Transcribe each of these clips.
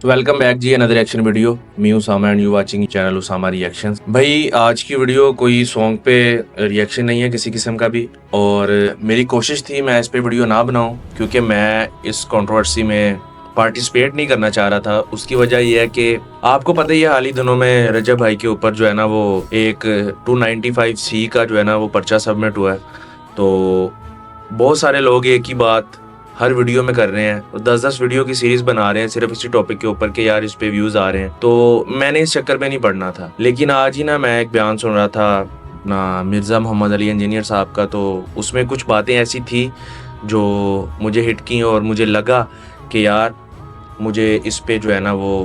Welcome back जी another reaction video. Me Usama and you watching channel Usama reactions. भाई आज की वीडियो कोई सॉन्ग पे रिएक्शन नहीं है किसी किस्म का भी, और मेरी कोशिश थी मैं इस पे वीडियो ना बनाऊं क्योंकि मैं इस कंट्रोवर्सी में पार्टिसिपेट नहीं करना चाह रहा था। उसकी वजह यह है कि आपको पता ही है हाल ही दिनों में रजब भाई के ऊपर जो है ना वो एक 295C का जो है ना वो पर्चा सबमिट हुआ है। तो बहुत सारे लोग एक ही बात हर वीडियो में कर रहे हैं और 10-10 वीडियो की सीरीज बना रहे हैं सिर्फ इसी टॉपिक के ऊपर कि यार इस पे व्यूज आ रहे हैं। तो मैंने इस चक्कर में नहीं पढ़ना था, लेकिन आज ही ना मैं एक बयान सुन रहा था ना मिर्ज़ा मोहम्मद अली इंजीनियर साहब का। तो उसमें कुछ बातें ऐसी थी जो मुझे हिट की और मुझे लगा कि यार मुझे इस पे जो है ना वो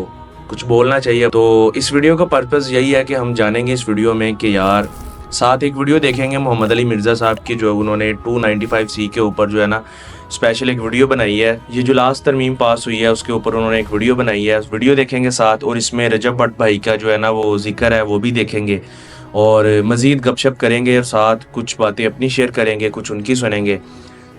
कुछ बोलना चाहिए। तो इस वीडियो का पर्पज़ यही है कि हम जानेंगे इस वीडियो में कि यार साथ एक वीडियो देखेंगे मोहम्मद अली मिर्ज़ा साहब की जो उन्होंने 295C के ऊपर जो है ना स्पेशल एक वीडियो बनाई है। ये जो लास्ट तरमीम पास हुई है उसके ऊपर उन्होंने एक वीडियो बनाई है, उस वीडियो देखेंगे साथ, और इसमें रजब भट्ट भाई का जो है ना वो जिक्र है वो भी देखेंगे और मज़ीद गपशप करेंगे और साथ कुछ बातें अपनी शेयर करेंगे, कुछ उनकी सुनेंगे।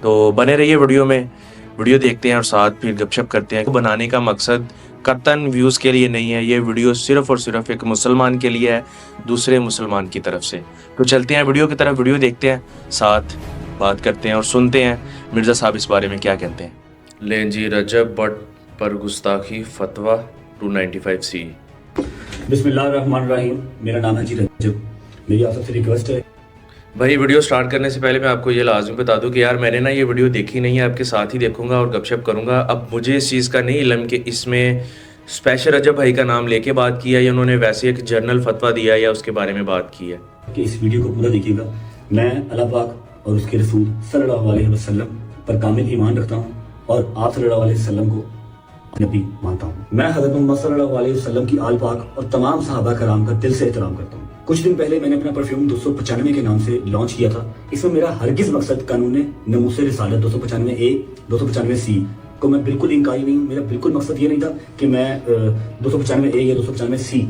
तो बने रहिए वीडियो में, वीडियो देखते हैं और साथ फिर गपशप करते हैं। बनाने का मकसद कतन व्यूज़ के लिए नहीं है, ये वीडियो सिर्फ़ और सिर्फ एक मुसलमान के लिए है, दूसरे मुसलमान की तरफ से। तो चलते हैं वीडियो की तरफ, वीडियो देखते हैं, साथ बात करते हैं और सुनते हैं मिर्ज़ा साहब इस बारे में क्या कहते हैं। लें जी, रजब भट्ट पर गुस्ताखी फतवा 295C। बिस्मिल्लाहिर्रहमानिर्रहीम। मेरा नाम है जी रजब। मेरी आप सबसे रिक्वेस्ट है भाई वीडियो स्टार्ट करने से पहले मैं आपको ये लाजमी बता दूं कि यार मैंने ना ये वीडियो देखी नहीं है, आपके साथ ही देखूंगा और गपशप करूंगा। अब मुझे इस चीज़ का नहीं इल्म कि इसमें स्पेशल रजब भाई का नाम लेके बात किया या उन्होंने वैसे एक जनरल फतवा दिया या उसके बारे में बात की है। कि इस वीडियो को पूरा देखिएगा। मैं अल्लाह पाक और उसके रसूल सल्लल्लाहु अलैहि वसल्लम पर कामिल ईमान रखता हूँ और आप सल्लल्लाहु अलैहि वसल्लम को नबी मानता हूँ। मैं हज़रत मोहम्मद सल्लल्लाहु अलैहि वसल्लम की आल पाक और तमाम सहाबा कराम का दिल से एहतराम करता हूँ। कुछ दिन पहले मैंने अपना परफ्यूम 295 के नाम से लॉन्च किया था। इसमें मेरा हरगिज मकसद कानून नमूसे रिसालत 295A 295C को मैं बिल्कुल इनकारी नहीं हूँ। मेरा बिल्कुल मकसद ये नहीं था कि मैं 295A या 295C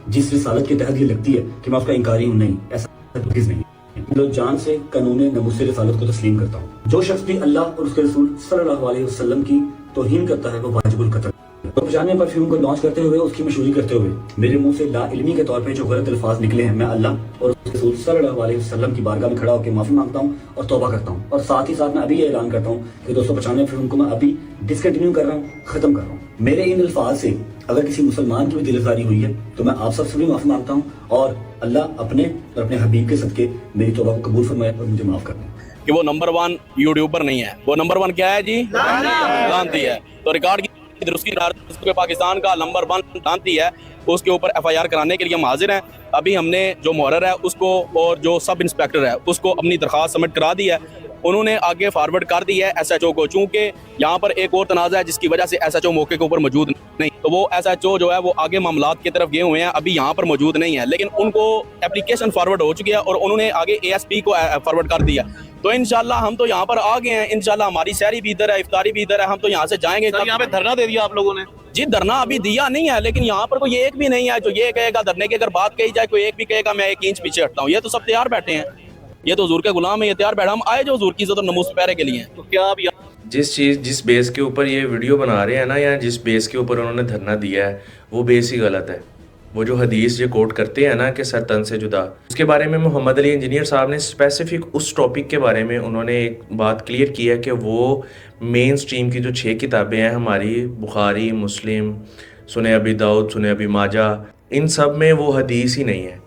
जिस रिसालत के तहत ये लगती है कि मैं उसका इनकारी हूँ, नहीं, ऐसा हरगिज नहीं। मैं जान से कानून नमूसे रिसालत को तस्लीम करता हूँ। जो शख्स भी अल्लाह और उसके रसूल सल्लल्लाहु अलैहि वसल्लम की तौहीन करता है वो वाजिबुल कत्ल। तो 95 परफ्यूम को लॉन्च करते हुए उसकी मशहूरी करते हुए मेरे मुंह से ला इल्मी के तौर पे जो गलत अल्फाज निकले हैं, मैं अल्लाह और उसके रसूल सल्लल्लाहु अलैहि वसल्लम की बारगाह में खड़ा होकर माफी मांगता हूँ और तौबा करता हूँ। और साथ ही साथ मैं अभी ये ऐलान करता हूँ कि 295 परफ्यूम को मैं अभी डिसकंटिन्यू कर रहा हूँ, खत्म कर रहा हूँ। मेरे इन अल्फाज से अगर किसी मुसलमान की भी दिलआज़ारी हुई है तो मैं आप सबसे भी माफी मांगता हूँ और अल्लाह अपने और अपने हबीब के सदके मेरी तौबा को कबूल फरमाए और मुझे माफ कर दें। कि वो नंबर 1 यूट्यूबर नहीं है, वो नंबर 1 क्या है जी? लानती है। तो रिकॉर्ड की दुरुस्ती पे पाकिस्तान का नंबर 1 लानती है, उसके ऊपर FIR कराने के लिए हम हाजिर हैं। अभी हमने जो मुहर्रर है उसको और जो सब इंस्पेक्टर है उसको अपनी दरख्वास्त सबमिट करा दी है। उन्होंने आगे फॉरवर्ड कर दी है SHO को, चूंकि यहाँ पर एक और तनाज़ा है जिसकी वजह से SHO मौके के ऊपर मौजूद नहीं, तो वो SHO जो है वो आगे मामलात की तरफ गए हुए हैं, अभी यहाँ पर मौजूद नहीं है। लेकिन उनको एप्लीकेशन फॉरवर्ड हो चुकी है और उन्होंने आगे ASP को फॉरवर्ड कर दिया। तो इंशाल्लाह हम तो यहाँ पर आ गए हैं, इंशाल्लाह हमारी सहरी भी इधर है, इफ्तारी भी इधर है, हम तो यहाँ से जाएंगे। यहाँ पे धरना दे दिया आप लोगों ने? जी धरना अभी दिया नहीं है, लेकिन यहाँ पर कोई एक भी नहीं है जो ये कहेगा धरने की अगर बात कही जाए, कोई एक भी कहेगा मैं 1 इंच पीछे हटता हूँ। ये तो सब तैयार बैठे हैं, ये तो हुजूर के गुलाम है, ये तैयार बैठा। हम आए जो हुजूर की इज्जत और नमूस पैरे के लिए। तो क्या आप जिस बेस के ऊपर ये वीडियो बना रहे हैं ना, या जिस बेस के ऊपर उन्होंने धरना दिया है वो बेस ही गलत है। वो जो हदीस ये कोट करते हैं ना कि सर तन से जुदा, उसके बारे में मोहम्मद अली इंजीनियर साहब ने स्पेसिफिक उस टॉपिक के बारे में उन्होंने एक बात क्लियर की है कि वो मेन स्ट्रीम की जो 6 किताबें हैं हमारी, बुखारी, मुस्लिम, सुने अबी दाऊद, सुने अबी माजा, इन सब में वो हदीस ही नहीं है।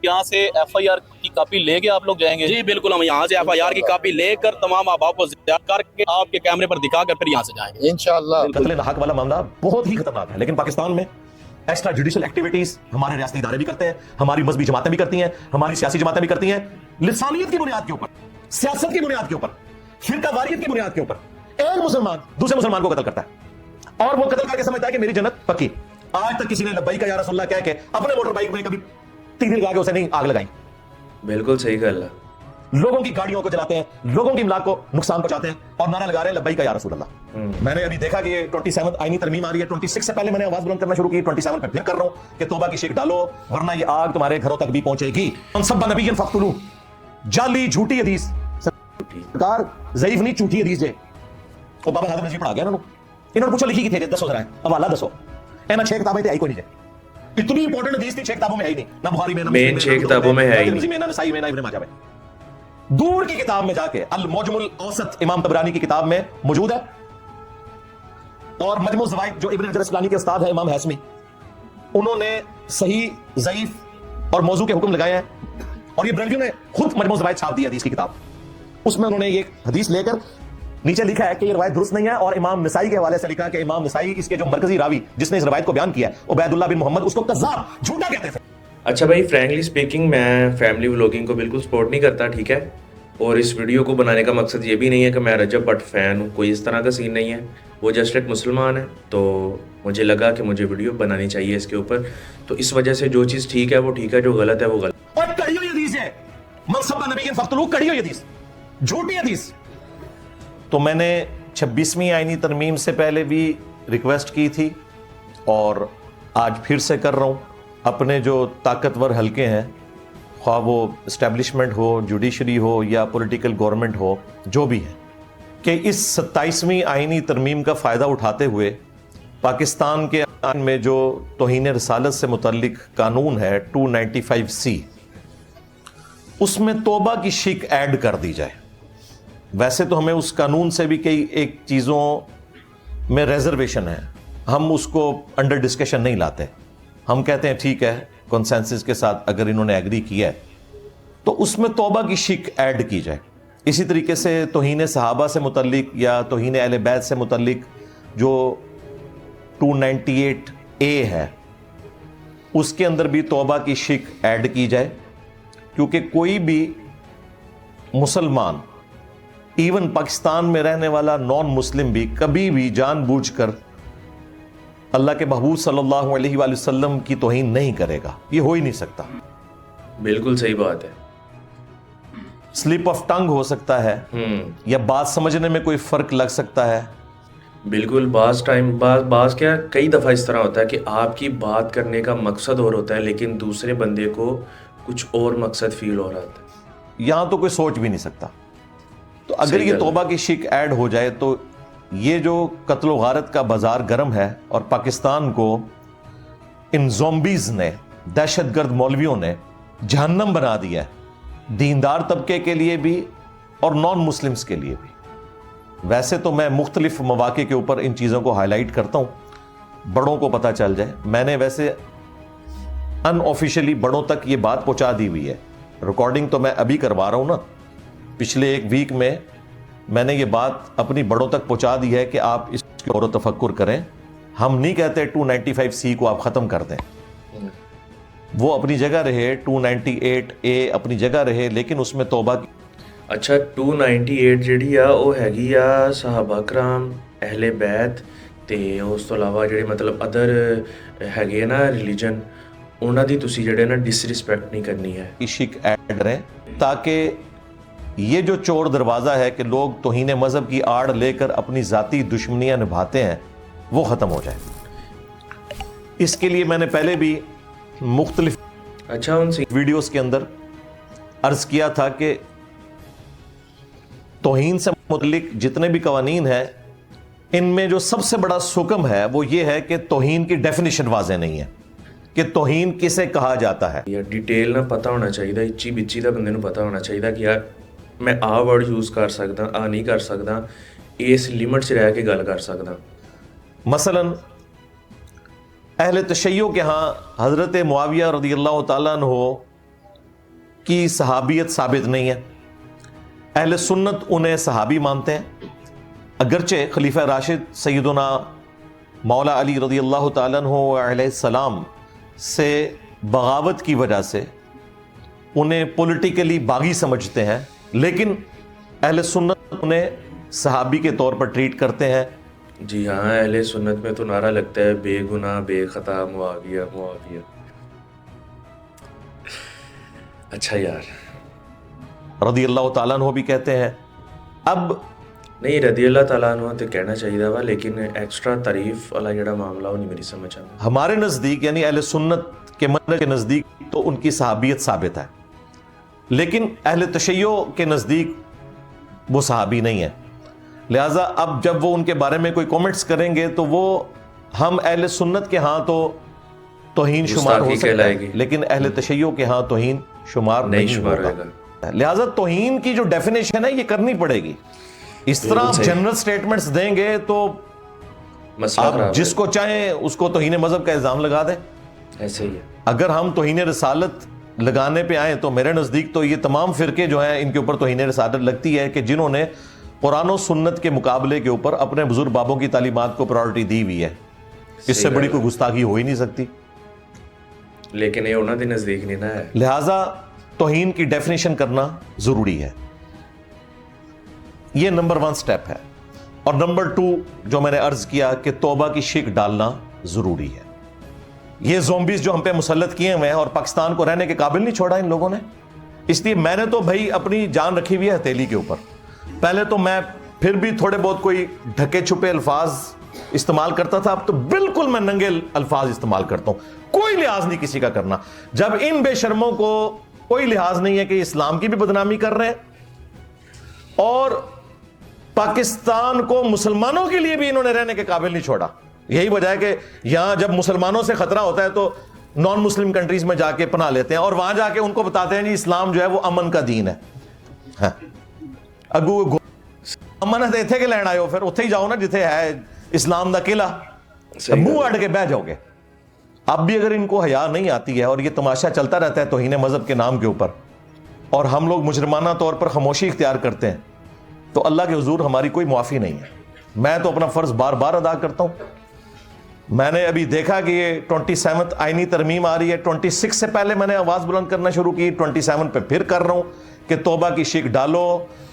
यहाँ से FIR की कॉपी लेके आप लोग जाएंगे? जी बिल्कुल, हम यहाँ से FIR की कॉपी लेकर तमाम अहबाब को ज़ियार करके आपके कैमरे पर दिखाकर फिर यहाँ से जाएंगे इंशाअल्लाह। कत्ल हक वाला मामला बहुत ही खतरनाक है, लेकिन पाकिस्तान में एक्स्ट्रा जुडिशियल एक्टिविटीज हमारे रियासती इदारे भी करते हैं, हमारी मजहबी जमातें भी करती हैं, हमारी सियासी जमातें भी करती हैं, लिसानियत की बुनियाद के ऊपर, सियासत की बुनियाद के ऊपर, फिरकावारियत की बुनियाद के ऊपर एक मुसलमान दूसरे मुसलमान को कत्ल करता है और वो कत्ल करके समझता है कि मेरी जन्नत पक्की। आज तक किसी ने लब्बैक का या रसूलुल्लाह कह के अपने मोटर बाइक में कभी तीर लगा के उसे नहीं आग लगाई। बिल्कुल सही गल है। लोगों की गाड़ियों को जलाते हैं, लोगों की इमलाक को नुकसान पहुंचाते हैं और नारा लगा रहे हैं लब्बैक या रसूल अल्लाह। मैंने अभी देखा कि ये 27 आईनी तरमीम आ रही है, 26 से पहले मैंने आवाज बुलंद करना शुरू की, 27 पे फिर कर रहा हूं कि तौबा की शिक डालो वरना ये आग तुम्हारे घरों तक भी पहुंचेगी। सब नबीयन फक्तुलू, जाली झूठी हदीस, सरकार ज़ईफ नहीं झूठी हदीस जे। ओ बाबा हाज़िर नजीब पढ़ा गया इन्होंने पूछा लिखी की थे, दसो जरा हवाला दसो। ना 6 किताबें थी, आई कोई नहीं है। इतनी इंपॉर्टेंट हदीस थी 6 किताबों में है ही नहीं, ना बुखारी में, ना मेन 6 किताबों में है ही नहीं, ना नसाई में, ना इब्न माजा में। दूर की किताब में जाके अल मुजमुल औसत इमाम तबरानी की किताब में मौजूद है, और मजमू ज़वाइद जो इब्न हजर अस्क़लानी के उस्ताद है इमाम हैसमी, उन्होंने सही, ज़ईफ और मौजू के हुक्म लगाए हैं, और ये ब्रंगियों ने खुद मजमू ज़वाइद छाप दी हदीस की किताब, उसमें उन्होंने ये हदीस लेकर नीचे लिखा है कि ये रवायत दुरुस्त नहीं है, और इमाम नसाई के हवाले से लिखा कि इमाम नसाई, इसके जो मरकजी रावी जिसने इस रवायत को बयान किया है, उबैदुल्लाह बिन मोहम्मद, उसको कज़्ज़ाब, झूठा कहते थे। अच्छा भाई, फ्रैंकली स्पीकिंग मैं फैमिली व्लॉगिंग को बिल्कुल सपोर्ट नहीं करता, ठीक है, और इस वीडियो को बनाने का मकसद ये भी नहीं है कि मैं रजब भट्ट फ़ैन हूँ, कोई इस तरह का सीन नहीं है, वो जस्ट एक मुसलमान है, तो मुझे लगा कि मुझे वीडियो बनानी चाहिए इसके ऊपर, तो इस वजह से जो चीज़ ठीक है वो ठीक है, जो गलत है वो गलत। और कड़ी हुई हदीस है, मनसब नबी के फख्तलू, कड़ी हुई हदीस, झूठी हदीस। तो मैंने 26वीं आईनी तरमीम से पहले भी रिक्वेस्ट की थी, और आज फिर से कर रहा हूँ, अपने जो ताकतवर हलके हैं, ख्वाह वो इस्टेब्लिशमेंट हो, जुडिशरी हो, या पॉलिटिकल गवर्नमेंट हो, जो भी है, कि इस 27वीं आईनी तरमीम का फ़ायदा उठाते हुए पाकिस्तान के आइन में जो तौहीन रसालत से मुतल्लिक कानून है 295C, उसमें तौबा की शिक ऐड कर दी जाए। वैसे तो हमें उस कानून से भी कई एक चीज़ों में रिजर्वेशन है, हम उसको अंडर डिस्कशन नहीं लाते, हम कहते हैं ठीक है, कंसेंसस के साथ अगर इन्होंने एग्री किया है तो उसमें तौबा की शिक ऐड की जाए। इसी तरीके से तौहीन सहाबा से मुतल्लिक या तौहीन अहले बैत से मुतल्लिक जो 298A है, उसके अंदर भी तौबा की शिक ऐड की जाए, क्योंकि कोई भी मुसलमान, इवन पाकिस्तान में रहने वाला नॉन मुस्लिम भी कभी भी जानबूझकर अल्लाह के महबूब सल्लल्लाहु अलैहि वसल्लम की तौहीन नहीं करेगा, ये हो ही नहीं सकता। बिल्कुल सही बात है। स्लिप ऑफ टंग हो सकता है, या बात समझने में कोई फर्क लग सकता है। बिल्कुल, बाज क्या कई दफ़ा इस तरह होता है कि आपकी बात करने का मकसद और होता है, लेकिन दूसरे बंदे को कुछ और मकसद फील हो रहा होता है, यहां तो कोई सोच भी नहीं सकता। तो अगर ये तौबा की शिक ऐड हो जाए तो ये जो कत्ल गारत का बाजार गर्म है, और पाकिस्तान को इन ज़ॉम्बीज़ ने, दहशतगर्द मौलवियों ने जहन्नम बना दिया है, दीनदार तबके के लिए भी और नॉन मुस्लिम्स के लिए भी। वैसे तो मैं मुख्तलिफ मौके के ऊपर इन चीज़ों को हाईलाइट करता हूँ, बड़ों को पता चल जाए। मैंने वैसे अनऑफिशियली बड़ों तक ये बात पहुँचा दी हुई है, रिकॉर्डिंग तो मैं अभी करवा रहा हूँ ना, पिछले एक वीक में मैंने ये बात अपनी बड़ों तक पहुँचा दी है कि आप इसकी और तफक्कुर करें। हम नहीं कहते 295C को आप ख़त्म कर दें, वो अपनी जगह रहे, 298A अपनी जगह रहे, लेकिन उसमें तौबा की। अच्छा, 298 ਜਿਹੜੀ ਆ ਉਹ ਹੈਗੀ ਆ ਸਹਾਬਾ ਕਰਾਮ, ਅਹਿਲੇ ਬੈਤ, ਤੇ ਉਸ ਤੋਂ ਇਲਾਵਾ ਜਿਹੜੇ ਮਤਲਬ ਅਦਰ ਹੈਗੇ ਨਾ ਰਿਲੀਜਨ, ਉਹਨਾਂ ਦੀ ਤੁਸੀਂ ਜਿਹੜੇ ਨਾ डिसरिस्पेक्ट नहीं करनी है। इशिक ऐड रहे, ताकि ये जो चोर दरवाज़ा है कि लोग तौहीन मज़हब की आड़ लेकर अपनी ज़ाती दुश्मनियाँ निभाते हैं, वो ख़त्म हो जाए। इसके लिए मैंने पहले भी मुख्तलिफ उनसे वीडियोस के अंदर अर्ज़ किया था कि तौहीन से मुतल्लिक जितने भी कवानीन हैं, इनमें जो सबसे बड़ा सुकम है वो ये है कि तौहीन की डेफिनेशन वाज़ेह नहीं है कि तौहीन किसे कहा जाता है। यार डिटेल ना पता होना चाहिए, इच्ची बिच्ची का बंदे ਨੂੰ पता होना चाहिए कि यार मैं आ वर्ड यूज़ कर सकदा, आ नहीं कर सकदा, इस लिमिट 'ਚ रह के गल कर सकदा। मसलन अहले तशय्यो के यहाँ हज़रत मुआविया रज़ियल्लाहु ताला अन्हु की सहाबियत साबित नहीं है। अहले सुन्नत उन्हें सहाबी मानते हैं, अगरचे खलीफा राशिद सैयदना मौला अली रज़ियल्लाहु ताला अन्हु अलैहिस्सलाम से बगावत की वजह से उन्हें पॉलिटिकली बागी समझते हैं, लेकिन अहले सुन्नत उन्हें सहाबी के तौर पर ट्रीट करते हैं। जी हाँ, अहले सुन्नत में तो नारा लगता है बेगुनाह बेखता मुआविया मुआविया। अच्छा यार, रज़ियल्लाहु ताला अन्हु भी कहते हैं। अब नहीं, रज़ियल्लाहु ताला अन्हु तो कहना चाहिए वा, लेकिन एक्स्ट्रा तारीफ वाला जड़ा मामला वो नहीं मेरी समझ आता। हमारे नज़दीक यानी अहले सुन्नत के मनहज के नज़दीक तो उनकी सहाबियत साबित है, लेकिन अहले तशय्यो के नज़दीक वो सहाबी नहीं है। लिहाजा अब जब वो उनके बारे में कोई कमेंट्स करेंगे तो वो ہم اہل سنت کے ہاں تو توہین شمار ہو گستاخی سکتا کہلائے ہے گی، لیکن اہل تشیع کے ہاں توہین شمار نہیں نہیں شمار ہوگا. ہوگا. لہذا توہین کی جو ڈیفینیشن ہے یہ کرنی پڑے گی. اس طرح بالکل آپ صحیح. جنرل سٹیٹمنٹس دیں گے تو مسئلہ آپ خراب جس کو چاہیں اس کو توہین مذہب کا الزام لگا دیں. ہے. ایسے ہی ہے. اگر ہم توہین رسالت لگانے پہ آئیں تو میرے نزدیک تو یہ تمام فرقے جو ہیں ان کے اوپر توہین رسالت لگتی ہے کہ جنہوں نے قرآن و سنت کے مقابلے کے اوپر اپنے بزرگ بابوں کی تعلیمات کو پرائورٹی دی ہوئی ہے. اس سے بڑی کوئی گستاخی ہو ہی نہیں سکتی. لیکن یہ انہوں نے نزدیک نہیں نہ ہے. لہذا توہین کی ڈیفینیشن کرنا ضروری ہے. یہ نمبر 1 سٹیپ ہے. اور نمبر 2 جو میں نے عرض کیا کہ توبہ کی شک ڈالنا ضروری ہے. یہ زومبیز جو ہم پہ مسلط کیے ہوئے ہیں اور پاکستان کو رہنے کے قابل نہیں چھوڑا ان لوگوں نے. اس لیے میں نے تو بھائی اپنی جان رکھی ہوئی ہے ہتھیلی کے اوپر. پہلے تو میں پھر بھی تھوڑے بہت کوئی ڈھکے چھپے الفاظ استعمال کرتا تھا. اب تو بالکل میں ننگے الفاظ استعمال کرتا ہوں. کوئی لحاظ نہیں کسی کا کرنا. جب ان بے شرموں کو کوئی لحاظ نہیں ہے کہ اسلام کی بھی بدنامی کر رہے ہیں اور پاکستان کو مسلمانوں کے لیے بھی انہوں نے رہنے کے قابل نہیں چھوڑا. یہی وجہ ہے کہ یہاں جب مسلمانوں سے خطرہ ہوتا ہے تو نان مسلم کنٹریز میں جا کے پناہ لیتے ہیں اور وہاں جا کے ان کو بتاتے ہیں جی اسلام جو ہے وہ امن کا دین ہے. اگو امن اتنے کے لین آئے ہو پھر اتنے ہی جاؤ نا جتنے ہے اسلام دا قلعہ. منہ اڑ کے بہ جاؤ گے. اب بھی اگر ان کو حیا نہیں آتی ہے اور یہ تماشا چلتا رہتا ہے توہین مذہب کے نام کے اوپر اور ہم لوگ مجرمانہ طور پر خاموشی اختیار کرتے ہیں تو اللہ کے حضور ہماری کوئی معافی نہیں ہے. میں تو اپنا فرض بار بار ادا کرتا ہوں. میں نے ابھی دیکھا کہ یہ 27 آئینی ترمیم آ رہی ہے. 26 سے پہلے میں نے آواز بلند کرنا شروع کی. 27 پہ پھر کر رہا ہوں کہ توبہ کی شک ڈالو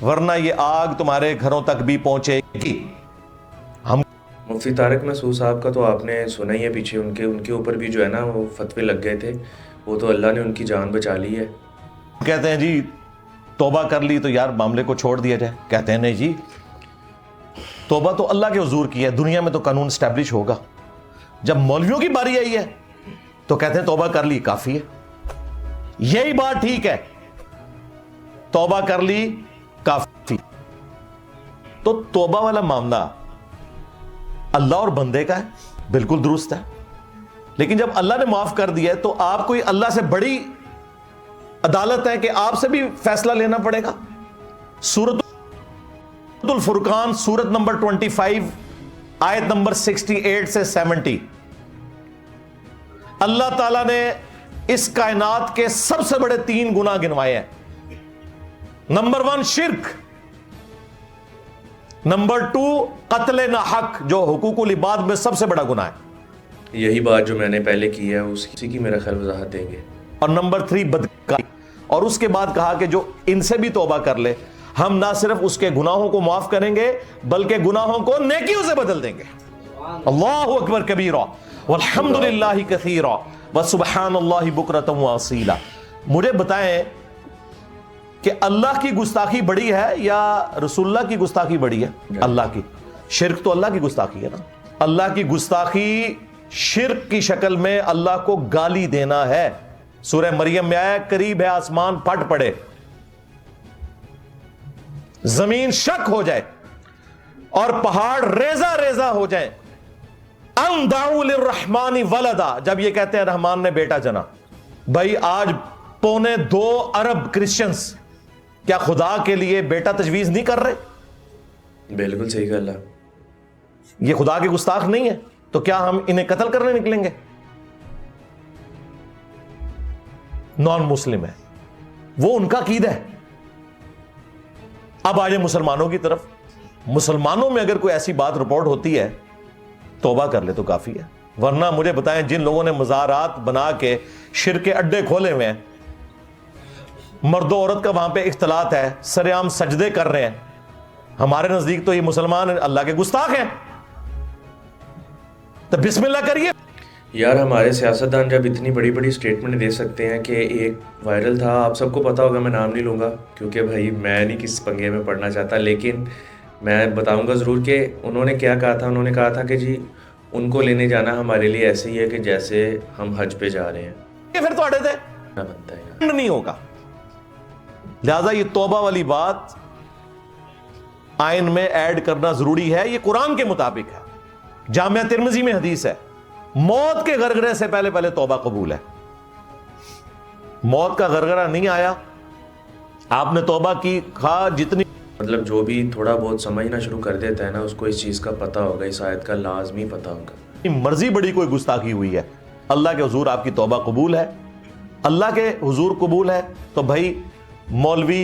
ورنہ یہ آگ تمہارے گھروں تک بھی پہنچے گی. مفتی طارق مسعود صاحب کا تو آپ نے سنا ہی ہے. پیچھے ان کے اوپر بھی جو ہے نا وہ فتوے لگ گئے تھے. وہ تو اللہ نے ان کی جان بچا لی ہے. کہتے ہیں جی توبہ کر لی تو یار معاملے کو چھوڑ دیا جائے. کہتے ہیں نہیں جی توبہ تو اللہ کے حضور کی ہے. دنیا میں تو قانون اسٹیبلش ہوگا. جب مولویوں کی باری آئی ہے تو کہتے ہیں توبہ کر لی کافی ہے. یہی بات ٹھیک ہے. توبہ کر لی کافی. تو توبہ والا معاملہ اللہ اور بندے کا ہے. بالکل درست ہے. لیکن جب اللہ نے معاف کر دیا ہے تو آپ کوئی اللہ سے بڑی عدالت ہے کہ آپ سے بھی فیصلہ لینا پڑے گا. سورۃ الفرقان سورت نمبر 25 آیت نمبر 68 سے 70 اللہ تعالیٰ نے اس کائنات کے سب سے بڑے 3 گناہ گنوائے ہیں. نمبر 1 شرک. نمبر 2 قتل نہ حق جو حقوق العباد میں سب سے بڑا گناہ ہے. یہی بات جو میں نے پہلے کی ہے اسی کی میرا خیال وضاحت دیں گے. اور نمبر 3 بدکاری. اور اس کے بعد کہا کہ جو ان سے بھی توبہ کر لے ہم نہ صرف اس کے گناہوں کو معاف کریں گے بلکہ گناہوں کو نیکیوں سے بدل دیں گے. اللہ اکبر کبیرا والحمد للہ کثیرا وسبحان اللہ بکرۃ واصیلا. مجھے بتائیں کہ اللہ کی گستاخی بڑی ہے یا رسول اللہ کی گستاخی بڑی ہے؟ اللہ کی. شرک تو اللہ کی گستاخی ہے نا. اللہ کی گستاخی شرک کی شکل میں اللہ کو گالی دینا ہے. سورہ مریم میں آیا قریب ہے آسمان پھٹ پڑے زمین شک ہو جائے اور پہاڑ ریزہ ریزہ ہو جائیں. ان دعوا للرحمن ولدا جب یہ کہتے ہیں رحمان نے بیٹا جنا. بھائی آج 2.25 ارب کرسچنز کیا خدا کے لیے بیٹا تجویز نہیں کر رہے؟ بالکل صحیح کہا. یہ خدا کے گستاخ نہیں ہے تو کیا ہم انہیں قتل کرنے نکلیں گے؟ نان مسلم ہے وہ ان کا عقیدہ ہے. اب آجے مسلمانوں کی طرف. مسلمانوں میں اگر کوئی ایسی بات رپورٹ ہوتی ہے توبہ کر لے تو کافی ہے. ورنہ مجھے بتائیں جن لوگوں نے مزارات بنا کے شرک کے اڈے کھولے ہوئے ہیں مرد و عورت کا وہاں پہ اختلاط ہے سرعام سجدے کر رہے ہیں ہمارے نزدیک تو یہ مسلمان اللہ کے گستاخ ہیں. تو بسم اللہ کریے. یار ہمارے سیاستدان جب اتنی بڑی بڑی سٹیٹمنٹ دے سکتے ہیں کہ ایک وائرل تھا آپ سب کو پتا ہوگا میں نام نہیں لوں گا کیونکہ بھائی میں نہیں کس پنگے میں پڑنا چاہتا لیکن میں بتاؤں گا ضرور کہ انہوں نے کیا کہا تھا. انہوں نے کہا تھا کہ جی ان کو لینے جانا ہمارے لیے ایسے ہی ہے کہ جیسے ہم حج پہ جا رہے ہیں. یہ پھر تو اڑے تھے نہ بنتا ہے نہیں ہوگا. لہذا یہ توبہ والی بات آئین میں ایڈ کرنا ضروری ہے. یہ قرآن کے مطابق ہے. जामिया तिरमिजी में हदीस है, मौत के गरगरे से पहले पहले तौबा कबूल है। मौत का गरगरा नहीं आया, आपने तौबा की, खा जितनी, मतलब जो भी थोड़ा बहुत समझना शुरू कर देता है ना, उसको इस चीज़ का पता होगा, इस आयत का लाजमी पता होगा। मर्जी बड़ी कोई गुस्ताखी हुई है, अल्लाह के हुजूर आपकी तौबा कबूल है, अल्लाह के हुजूर कबूल है। तो भाई मौलवी,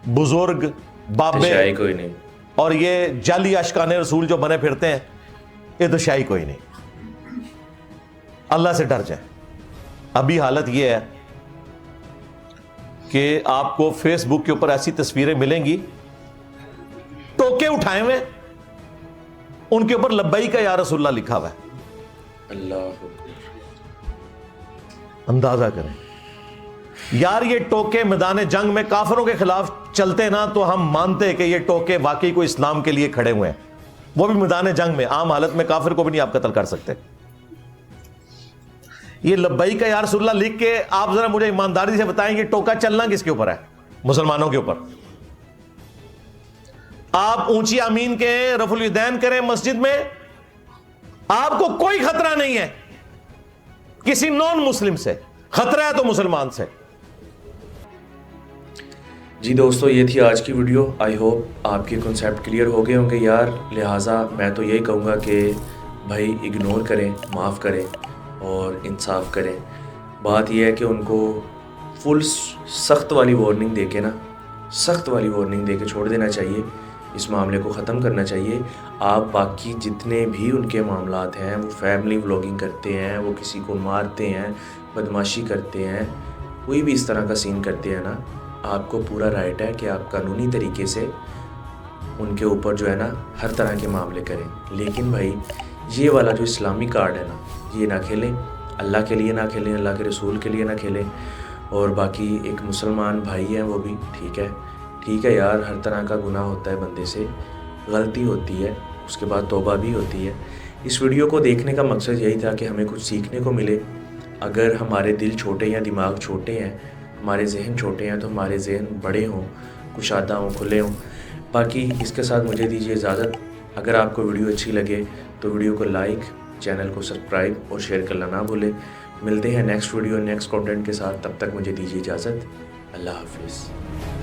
बुजुर्ग, बाबे शाही कोई नहीं, और ये जाली आशिकाने रसूल जो बने फिरते हैं, ये तो शाही कोई नहीं। अल्लाह से डर जाए। अभी हालत ये है कि आपको फेसबुक के ऊपर ऐसी तस्वीरें मिलेंगी, टोके उठाए हुए, उनके ऊपर लब्बैक या रसूलल्लाह लिखा हुआ है। अल्लाह, अंदाजा करें यार, ये टोके मैदान जंग में काफिरों के खिलाफ चलते ना तो हम मानते कि ये टोके वाकई को इस्लाम के लिए खड़े हुए हैं, वो भी मैदान जंग में। आम हालत में काफिर को भी नहीं आप कत्ल कर सकते। ये लब्बैक या रसूलल्लाह लिख के आप जरा मुझे ईमानदारी से बताएं, ये टोका चलना किसके ऊपर है? मुसलमानों के ऊपर। आप ऊंची आमीन के रफुल यदैन करें मस्जिद में, आपको कोई खतरा नहीं है किसी नॉन मुस्लिम से, खतरा है तो मुसलमान से। जी दोस्तों, ये थी आज की वीडियो। आई होप आपके कॉन्सेप्ट क्लियर हो गए होंगे यार। लिहाजा मैं तो यही कहूँगा कि भाई इग्नोर करें, माफ़ करें और इंसाफ करें। बात यह है कि उनको फुल सख्त वाली वार्निंग दे के ना, सख्त वाली वार्निंग दे के छोड़ देना चाहिए, इस मामले को ख़त्म करना चाहिए। आप बाकी जितने भी उनके मामलात हैं, वो फैमिली व्लॉगिंग करते हैं, वो किसी को मारते हैं, बदमाशी करते हैं, कोई भी इस तरह का सीन करते हैं ना, आपको पूरा राइट है कि आप कानूनी तरीके से उनके ऊपर जो है ना हर तरह के मामले करें। लेकिन भाई ये वाला जो इस्लामी कार्ड है ना, ये ना खेलें, अल्लाह के लिए ना खेलें, अल्लाह के रसूल के लिए ना खेलें। और बाकी एक मुसलमान भाई हैं, वो भी ठीक है यार, हर तरह का गुनाह होता है, बंदे से गलती होती है, उसके बाद तौबा भी होती है। इस वीडियो को देखने का मकसद यही था कि हमें कुछ सीखने को मिले। अगर हमारे दिल छोटे या दिमाग छोटे हैं, हमारे जहन छोटे हैं, तो हमारे जहन बड़े हों, कुशादा हों, खुले हों। बाकी इसके साथ मुझे दीजिए इजाज़त। अगर आपको वीडियो अच्छी लगे तो वीडियो को लाइक, चैनल को सब्सक्राइब और शेयर करना ना भूलें। मिलते हैं नेक्स्ट वीडियो नेक्स्ट कंटेंट के साथ, तब तक मुझे दीजिए इजाज़त। अल्लाह हाफिज़।